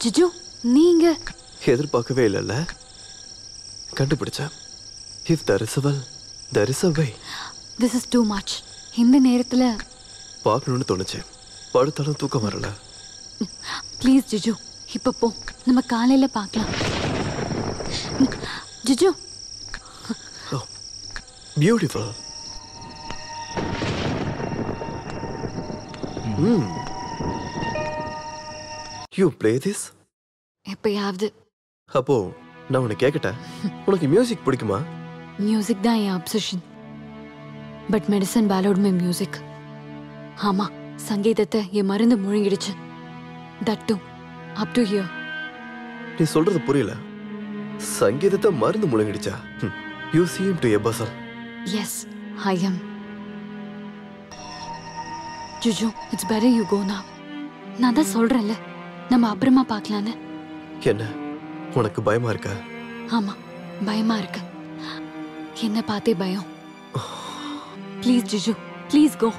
ஜிஜு நீங்க எதிர்பார்க்கவே இல்லைல்ல. கண்டுபிடிச்சேன். If there is a will, there is a way. This is too much. இந்த நேரத்துல பார்க்கணும்னு தோணுச்சு. படுத்தாலும் தூக்கம் வரல. ப்ளீஸ் ஜிஜு இப்ப போ, நம்ம காலையில பார்க்கலாம். Jiju beautiful. You play this? எப்பயாவது. அப்போ நான் உன்னை கேட்கட்டேன், உனக்கு மியூசிக் பிடிக்குமா? மியூசிக் தான் என் obsession. But medicine swallowed my music. ஆமா, சங்கீதத்தை என் மருந்து முழுங்கிடுச்சு. That to up to here. நீ சொல்றது புரியல. சங்கீதத்தை மருந்து முழுங்கிடுச்சா? You seem to a bustle. Yes, I am. Juju, it's better you go now. நான் தான் சொல்றேன்ல, நம்ம அப்புறமா பார்க்கலான்னு. என்ன, உனக்கு பயமா இருக்கா? ஆமா, பயமா இருக்கு. என்ன பார்த்தே பயம். ப்ளீஸ் ஜிஜு, ப்ளீஸ் கோ.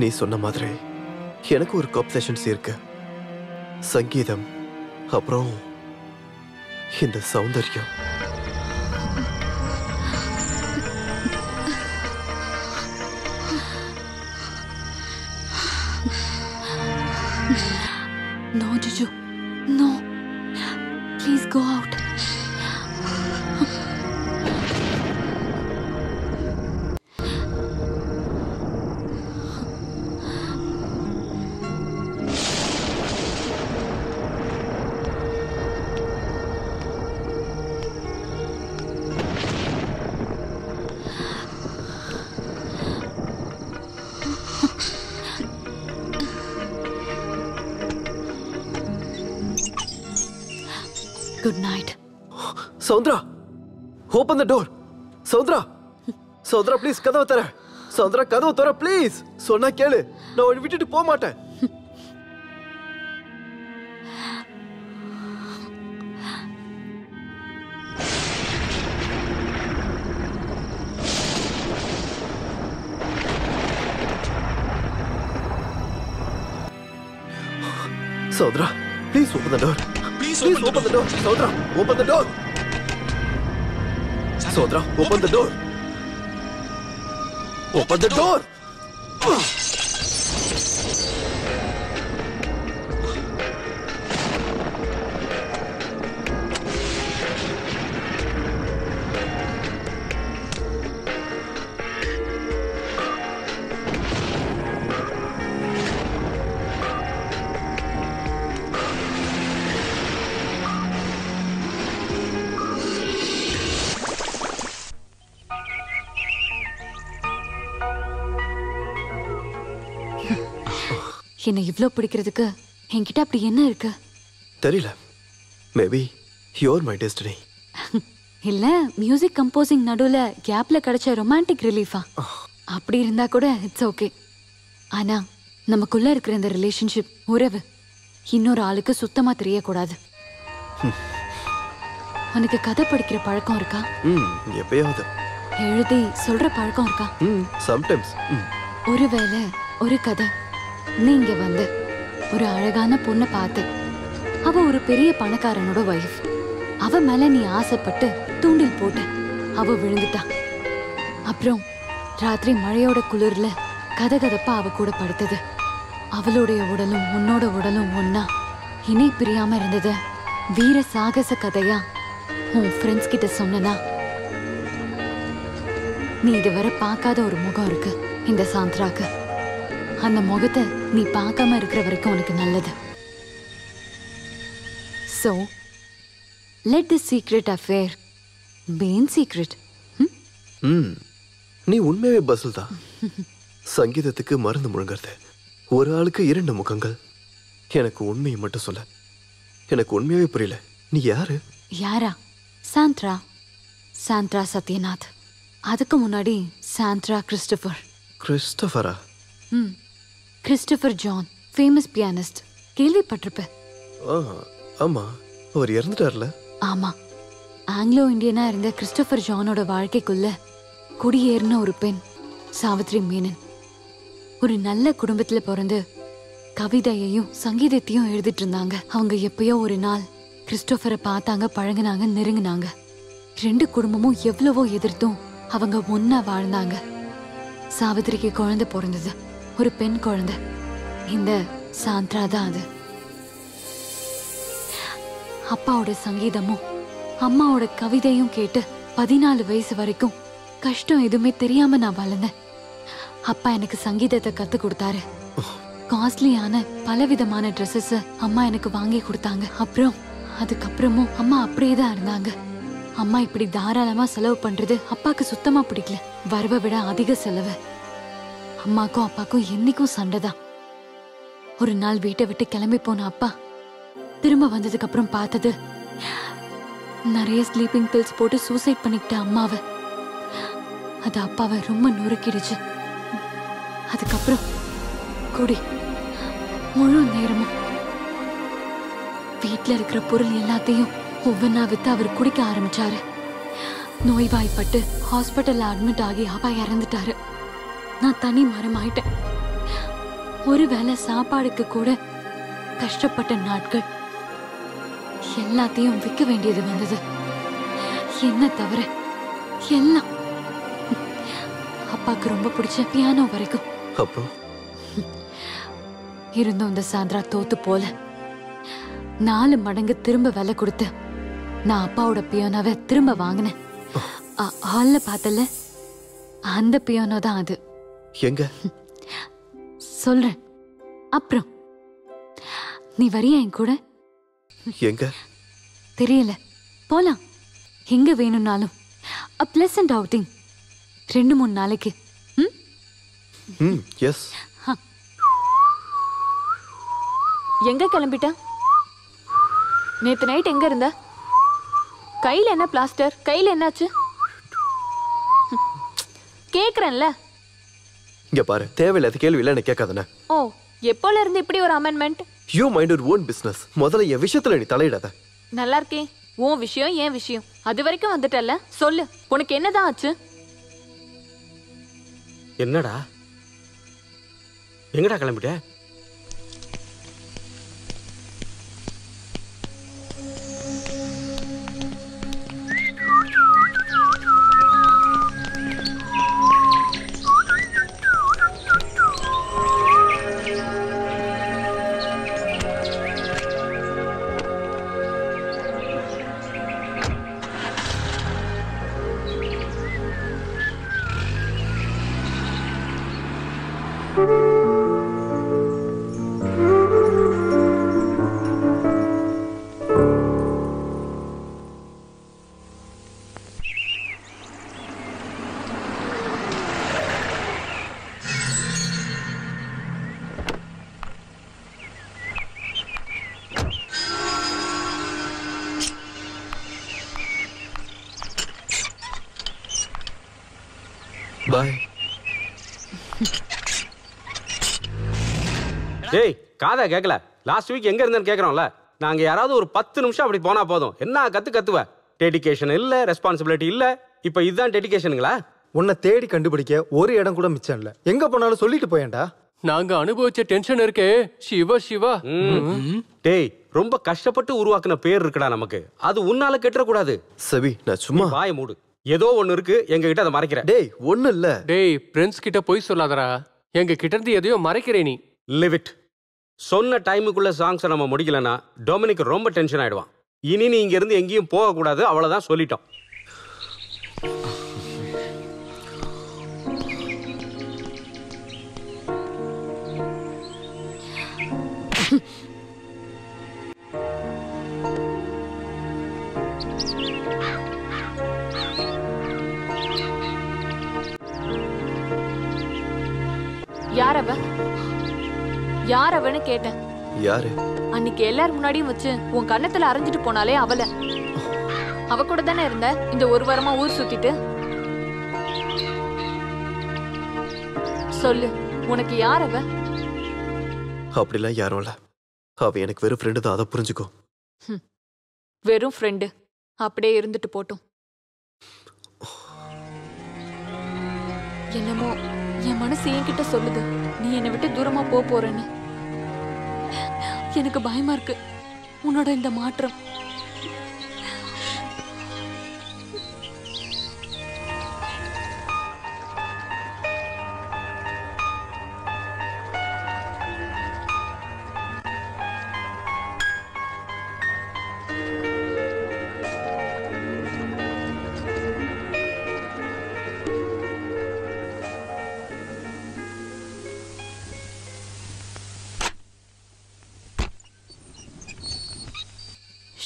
நீ சொன்ன மாதிரி எனக்கு ஒரு அப்சஷன்ஸ் இருக்கு. சங்கீதம், அப்புறம் இந்த சௌந்தர்யம். No, Juju. No. Please go out. Good night. Saundra, open the door. Saundra, Saundra, please, கதவை தர. Saundra, கதவை தர, please. சொன்னா கேளு, நான் உன்னை விட்டுட்டு போக மாட்டேன். Saundra, please open the door. Please open the door. Saundra, open the door. Saundra, open the door. Open the door. என்ன இவ்ளோ பிடிக்கிறதுக்கு என்கிட்ட அப்படி என்ன இருக்கு? தெரியல. Maybe your my destiny. இல்ல, மியூசிக் கம்போசிங் நடுவுல கேப்ல கிடைச்ச ரொமான்டிக் ரிலீஃபா? அப்படி இருந்தா கூட இட்ஸ் ஓகே. ஆனா நமக்குள்ள இருக்கிற இந்த ரிலேஷன்ஷிப், உறவு இன்னொரு ஆளுக்கு சுத்தமா தெரியக்கூடாது. உனக்கு கதை படிக்கிற பழக்கம் இருக்கா? எப்பயாவது. எழுதி சொல்ற பழக்கம் இருக்கா? சம்டைம்ஸ். ஒருவேளை ஒரு கதை, நீங்க வந்து ஒரு அழகான பொண்ணை பார்த்து, அவ ஒரு பெரிய பணக்காரனோட வைஃப், அவ மேல நீ ஆசைப்பட்டு தூண்டில் போட்ட, அவ விழுந்துட்டா. அப்புறம் ராத்திரி மழையோட குளிர்ல கதகதப்பா அவ கூட படுத்தது. அவளுடைய உடலும் உன்னோட உடலும் ஒன்னா இணை பிரியாம இருந்தது. வீர சாகச கதையா உன் ஃப்ரெண்ட்ஸ் கிட்ட சொன்னா, நீ இதுவரை பார்க்காத ஒரு முகம் இருக்கு இந்த சாந்த்ராக்கு. அந்த முகத்தை நீ பார்க்காம இருக்கிற வரைக்கும் உனக்கு நல்லது. So, let the secret affair be in secret. நீ உண்மையாவே பஸ்ஸில் தான். சங்கீதத்துக்கு மருந்து முழுங்கிறது. ஒரு ஆளுக்கு 2 முகங்கள். எனக்கு உண்மையை மட்டும் சொல்ல. எனக்கு உண்மையாவே புரியல. நீ யாரு? யாரா? சாந்த்ரா. சாந்த்ரா சத்யநாத். அதுக்கு முன்னாடி சாந்த்ரா கிறிஸ்டோபர். கிறிஸ்டோபரா? Christopher John, famous pianist. கேள்விப்பட்டிருப்ப? ஆமா, அவர் இறந்துட்டார்ல. ஆமா, ஆங்கிலோ இந்தியனா இருந்த கிறிஸ்டோபர் ஜானோட வாழ்க்கைக்குள்ள குடியேறின ஒரு பெண், சாவித்ரி மேனன். ஒரு நல்ல குடும்பத்துல பிறந்து கவிதையையும் சங்கீதத்தையும் எழுதிட்டு இருந்தாங்க. அவங்க எப்பயோ ஒரு நாள் கிறிஸ்டோபரை பார்த்தாங்க, பழகுனாங்க, நெருங்கினாங்க. 2 குடும்பமும் எவ்வளவோ எதிர்த்தும் அவங்க ஒன்னா வாழ்ந்தாங்க. சாவித்திரிக்கு குழந்தை பிறந்தது, ஒரு பெண் குழந்தை. இந்த சாந்த்ரா தான் அது. அப்பாவோட சங்கீதமும் அம்மாவோட கவிதையும் கேட்டு 14 வயசு வரைக்கும் கஷ்டம் எதுவுமே தெரியாம நான் வளர்ந்தேன். அப்பா எனக்கு சங்கீதத்தை கத்து கொடுத்தாரு. காஸ்ட்லியான பலவிதமான ட்ரெஸ்ஸஸ் அம்மா எனக்கு வாங்கி கொடுத்தாங்க. அதுக்கப்புறமும் அம்மா அப்படியே தான் இருந்தாங்க. அம்மா இப்படி தாராளமா செலவு பண்றது அப்பாக்கு சுத்தமா பிடிக்கல. வரவை விட அதிக செலவு. அம்மாக்கும் அப்பாக்கும் என்னைக்கும் சண்டைதான். ஒரு நாள் வீட்டை விட்டு கிளம்பி போன அப்பா திரும்ப வந்ததுக்கு அப்புறம் பார்த்தது நிறைய ஸ்லீப்பிங் பில்ஸ் போட்டு சூசைட் பண்ணிக்கிட்ட அம்மாவை. அது அப்பாவை ரொம்ப நொறுக்கிடுச்சு. அதுக்கப்புறம் குடி முழு நேரமும் வீட்டுல இருக்கிற பொருள் எல்லாத்தையும் ஒவ்வொன்னா வித்து அவர் குடிக்க ஆரம்பிச்சாரு. நோய்வாய்ப்பட்டு ஹாஸ்பிட்டல்ல அட்மிட் ஆகி அப்பா இறந்துட்டாரு. நான் தனி மரம் ஆயிட்டேன். ஒருவேளை சாப்பாடுக்கு கூட கஷ்டப்பட்ட நாட்கள். எல்லாத்தையும் விற்க வேண்டியது வந்தது. என்ன தவிர எல்லாம். அப்பாக்கு ரொம்ப பிடிச்ச பியானோ வரைக்கும். அப்புறம் இருந்தும் இந்த சாந்திரா தோத்து போல 4 மடங்கு திரும்ப விலை கொடுத்து நான் அப்பாவோட பியானோவை திரும்ப வாங்கினேன். ஹால்ல பார்த்தல, அந்த பியானோ தான் அது. எங்க சொல்றேன் அப்புறம். நீ வரியா என் கூட? எங்க தெரியல, போலாம். எங்க வேணும்னாலும். a pleasant outing 2-3 நாளைக்கு. எஸ். எங்க கிளம்பிட்ட? நேத்து நைட் எங்க இருந்த? கையில என்ன பிளாஸ்டர்? கையில என்னாச்சு? கேக்குறேன்ல. இங்க பாரு, தேவையில்லாத கேள்வி இல்ல, எனக்கு கேட்காதன. ஓ, எப்போல இருந்து இப்படி ஒரு amendment? You mind your own business. முதல்ல என் விஷயத்துல நீ தலையிடாத. நல்லா இருக்கே. உன் விஷயம் ஏன் விஷயம், அது வரைக்கும் வந்துட்டல்ல. சொல்லு, உனக்கு என்னதான் ஆச்சு? என்னடா, எங்கடா கிளம்பிட்ட? பாய். டேய், காதா கேட்கல? லாஸ்ட் வீக் எங்க இருந்தேன்னு கேட்கறோம்ல. நாங்க யாராவது ஒரு 10 நிமிஷம் அப்படி போனா போதும். என்ன கத்துவ? டெடிகேஷன் இல்ல, ரெஸ்பான்சிபிலிட்டி இல்ல. இப்ப இதுதான் டெடிகேஷனுங்களா? உன்னை தேடி கண்டுபிடிக்க ஒரு இடம் கூட மிச்சம் இல்ல. எங்க போனாலும் சொல்லிட்டு போயேன்டா. நாங்க அனுபவிச்ச டென்ஷன் இருக்கே, சிவா சிவா. டேய், ரொம்ப கஷ்டப்பட்டு உருவாக்குன பேர் இருக்குடா நமக்கு. அது உன்னால கெட்டற கூடாது. சவி, நான் சும்மா. வாயை மூடு. ஏதோ ஒண்ணு இருக்கு, எங்க கிட்ட அதை மறைக்கிற. டேய், ஒண்ணு இல்ல. டேய், ஃப்ரெண்ட்ஸ் கிட்ட போய் சொல்லாதடா. எங்க கிட்ட இருந்து எதையோ மறைக்கிறே நீ. Live it. சொன்ன டைமுக்குள்ள சாங்ஸை நம்ம முடிக்கலன்னா டொமினிக் ரொம்ப டென்ஷன் ஆயிடுவான். இனி நீ இங்க இருந்து எங்கேயும் போக கூடாது, அவ்வளவுதான் சொல்லிட்டோம். யார் அவன்னு கேட்டேன். யாரு? அன்னைக்கு எல்லாரும் முன்னாடியும் வச்சு உன் கண்ணத்துல அரைஞ்சிட்டு போனாலே அவள. அவ கூட தானே இருந்த இந்த 1 வாரமா ஊர் சுத்திட்டு. சொல்லு, உனக்கு யார் அவ? அப்படிலாம் யாரும் இல்ல. அவ எனக்கு வெறும் ஃப்ரெண்டு தான், அதை புரிஞ்சுக்கோ. வெறும் ஃப்ரெண்டு அப்படியே இருந்துட்டு போட்டும். என்னமோ என் மனசு என்கிட்ட சொல்லுது, நீ என்னை விட்டு தூரமா போறேன்னு. எனக்கு பயமா இருக்கு உன்னோட இந்த மாற்றம்.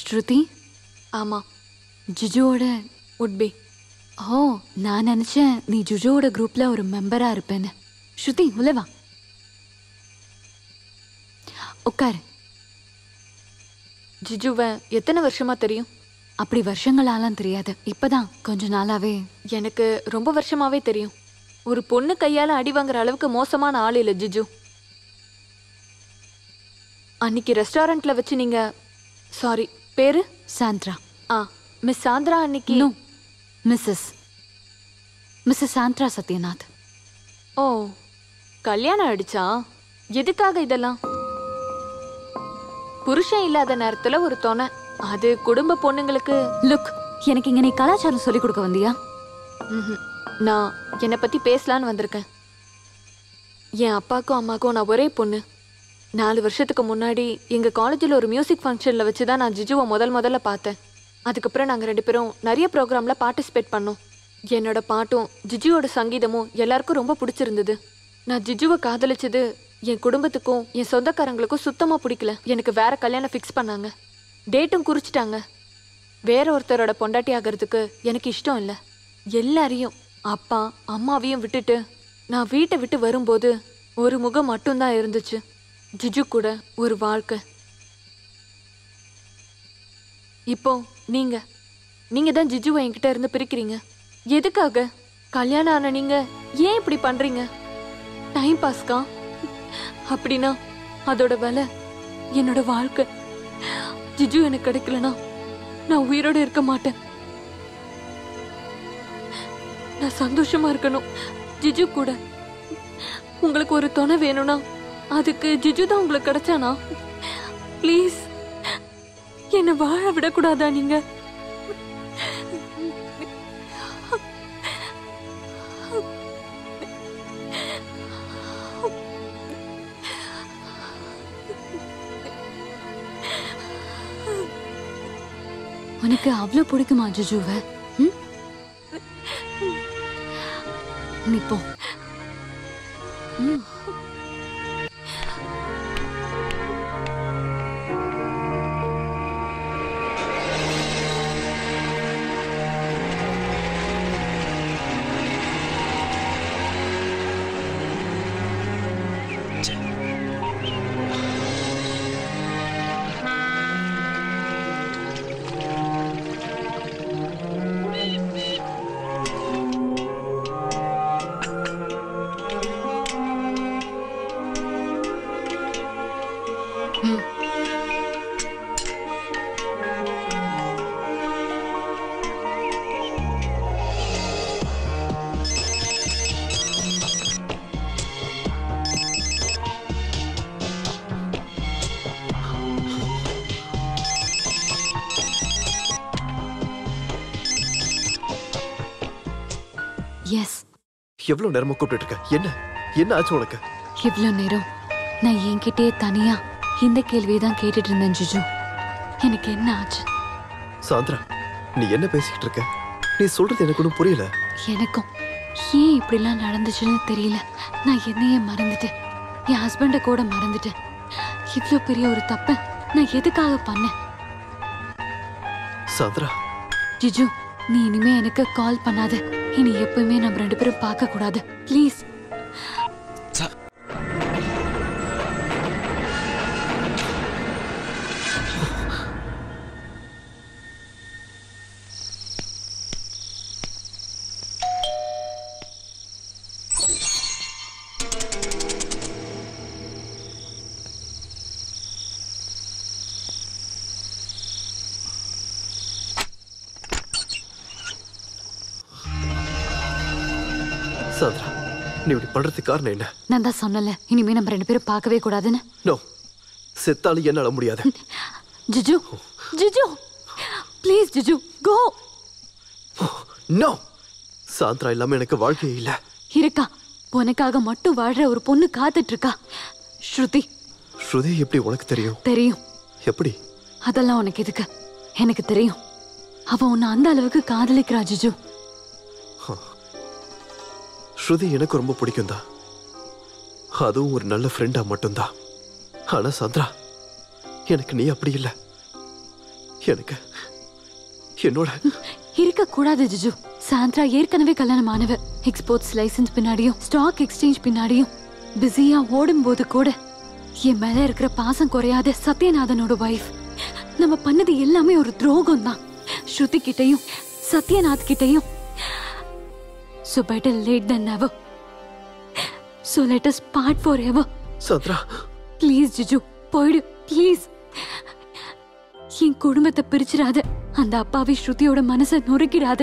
ஸ்ருதி, ஆமா, ஜிஜுவோட would be. ஓ, நான் நினைச்சேன் நீ ஜிஜுவோட குரூப்ல ஒரு மெம்பரா இருப்பேன்னு. ஸ்ருதி, உள்ள வா, உட்காரு. ஜிஜுவை எத்தனை வருஷமா தெரியும்? அப்படி வருஷங்களாலாம் தெரியாது, இப்பதான் கொஞ்ச நாளாவே. எனக்கு ரொம்ப வருஷமாவே தெரியும். ஒரு பொண்ணு கையால அடி வாங்குற அளவுக்கு மோசமான ஆள் இல்ல ஜிஜு. அன்னைக்கு ரெஸ்டாரண்ட்ல வச்சு நீங்க, சாரி பேரு சாந்திரா. மிஸ் சாந்திரா அன்னைக்கு. No, Mrs Sandra Sathyanath. Oh, கல்யாணம் ஆயிடுச்சா? எதுக்காக இதெல்லாம்? புருஷன் இல்லாத நேரத்துல ஒரு துணை, அது குடும்ப பொண்ணுங்களுக்கு. லுக், எனக்கு இங்க நீ கலாச்சாரம் சொல்லி கொடுக்க வந்தியா? நான் என்னை பத்தி பேசலான்னு வந்திருக்கேன். என் அப்பாக்கும் அம்மாக்கும் நான் ஒரே பொண்ணு. 4 வருஷத்துக்கு முன்னாடி எங்க காலேஜில் ஒரு மியூசிக் ஃபங்க்ஷன்ல வச்சுதான் நான் ஜிஜுவை முதல்ல பார்த்தேன். அதுக்கப்புறம் நாங்கள் 2 பேரும் நிறைய ப்ரோக்ராம்ல பார்ட்டிசிபேட் பண்ணோம். என்னோட பாட்டும் ஜிஜுவோட சங்கீதமும் எல்லாருக்கும் ரொம்ப பிடிச்சிருந்தது. நான் ஜிஜுவை காதலிச்சது என் குடும்பத்துக்கும் என் சொந்தக்காரங்களுக்கும் சுத்தமா பிடிக்கல. எனக்கு வேற கல்யாணம் ஃபிக்ஸ் பண்ணாங்க, டேட்டும் குறிச்சிட்டாங்க. வேற ஒருத்தரோட பொண்டாட்டி ஆகிறதுக்கு எனக்கு இஷ்டம் இல்லை. எல்லாரையும், அப்பா அம்மாவையும் விட்டுட்டு நான் வீட்டை விட்டு வரும்போது ஒரு முகம் மட்டும்தான் இருந்துச்சு, ஜிஜு கூட ஒரு வாழ்க்கை. இப்போ நீங்க தான் ஜிஜுவை என்கிட்ட இருந்து பிரிக்கிறீங்க. எதுக்காக? கல்யாணம் ஆன நீங்க ஏன் இப்படி பண்றீங்க? டைம் பாஸ்க்கா? அப்படின்னா அதோட விலை என்னோட வாழ்க்கை. ஜிஜு எனக்கு கிடைக்கலனா நான் உயிரோட இருக்க மாட்டேன். நான் சந்தோஷமா இருக்கணும் ஜிஜு கூட. உங்களுக்கு ஒரு துணை வேணும்னா அதுக்கு ஜிஜு தான் உங்களுக்கு கிடைச்சானா? ப்ளீஸ் என்னை வாழ விடக்கூடாதா நீங்க? உனக்கு அவ்வளவு பிடிக்குமா ஜிஜுவை? நீ போ. எஸ். எவ்வளவு நேரமா கூப்பிட்டு இருக்க? என்ன ஆச்சு உனக்கு? இவ்வளவு நேரம் நான் என்கிட்டயே தனியா இந்த கேள்விதான் கேட்டுட்டு இருந்தேன் ஜிஜு. எனக்கு என்ன ஆச்சு? சாந்திரா, நீ என்ன பேசிக்கிட்டு இருக்க? நீ சொல்றது எனக்கு ஒன்றும் புரியல. எனக்கும் ஏன் இப்படிலாம் நடந்துச்சுன்னு தெரியல. நான் என்னையே மறந்துட்டேன், என் ஹஸ்பண்ட கூட மறந்துட்டேன். இவ்வளவு பெரிய ஒரு தப்ப நான் எதுக்காக பண்ணேன்? சாந்திரா, ஜிஜு, நீ இனிமே எனக்கு கால் பண்ணாத. இனி எப்பவுமே நம்ம 2 பேரும் பார்க்க கூடாது, ப்ளீஸ். சாந்திரா, நீ இப்படி பண்றதுக்கு காரணம் என்ன? நான் தான் சொன்னல, இனிமே நம்ம 2 பேரும் பார்க்கவே கூடாதுன்னு. நோ, செத்தாலும் என்னால முடியாது. Jiju jiju please jiju go. No, Sandra இல்லாம எனக்கு வாழ்க்கையே இல்ல. இருக்கா, உனக்காக மட்டும் வாழ்ற ஒரு பொண்ணு காத்துட்டு இருக்கா, ஸ்ருதி. ஸ்ருதி எப்படி உனக்கு தெரியும்? தெரியும். எப்படி? அதெல்லாம் உனக்கு எதுக்கு? எனக்கு தெரியும். அவ உன்னை அந்த அளவுக்கு காதலிக்கிறா ஜிஜு. ஸ்ருதி எனக்கு ரொம்ப பிடிக்கும் தான், அதுவும் ஒரு நல்ல ஃப்ரெண்டா மட்டும்தான். ஆனா சாந்திரா, எனக்கு நீ அப்படி இல்ல. எனக்கு என்னோட இருக்க கூடாது ஜிஜு. சாந்திரா ஏற்கனவே கல்யாணமானவ. எக்ஸ்போர்ட்ஸ் லைசன்ஸ் பின்னாடியும் ஸ்டாக் எக்ஸ்சேஞ்ச் பின்னாடியும் பிஸியா ஓடும் போது கூட என் மேல இருக்கிற பாசம் குறையாத சத்யநாதனோட வைஃப். நம்ம பண்ணது எல்லாமே ஒரு துரோகம் தான், ஸ்ருதி கிட்டையும் சத்யநாத் கிட்டையும். So better late than never. So let us part forever. Sandra please jiju, போயிடு ப்ளீஸ். என் குடும்பத்தை பிரிச்சிடாத. அந்த அப்பாவி ஸ்ருதியோட மனசை நொறுக்கிடாத.